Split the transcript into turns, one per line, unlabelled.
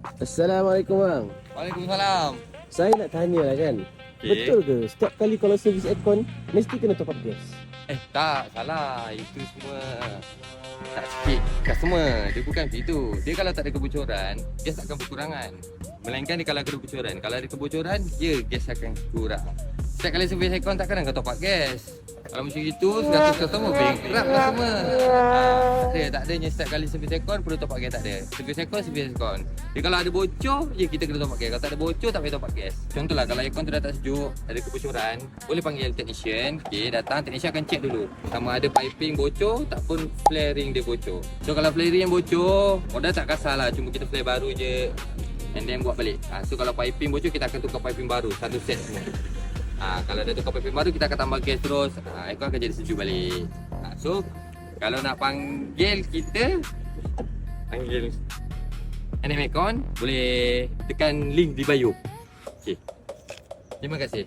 Assalamualaikum bang.
Waalaikumsalam.
Saya nak tanya lah kan.
Okey.
Betul ke setiap kali kalau servis aircon mesti kena top up gas?
Tak, salah. Itu semua tak sikit customer. Dia bukan begitu. Dia kalau tak ada kebocoran, gas akan berkurangan. Melainkan dia kalau ada kebocoran. Kalau ada kebocoran, gas akan kurang. Setiap kali servis aircon takkan kau top up gas. Kalau macam itu, 100 customer bankrupt lah semua. Tak adanya setiap kali servis aircon perlu top up gas, tak ada. Servis aircon. Dia kalau ada bocor, kita kena top up gas. Kalau tak ada bocor, tak payah top up gas. Contohlah kalau aircon tu dah tak sejuk, ada kebocoran, boleh panggil technician. Datang, technician akan check dulu. Sama ada piping bocor, tak pun flaring dia bocor. So kalau flaring yang bocor, modal tak kasar lah. Cuma kita flare baru je. And then buat balik. So kalau piping bocor, kita akan tukar piping baru. Satu set semua. Kalau dah tukar piping baru, kita akan tambah gas terus. Aircon akan jadi sejuk balik. So kalau nak panggil kita, panggil NM Aircon, boleh tekan link di bio. Okey. Terima kasih.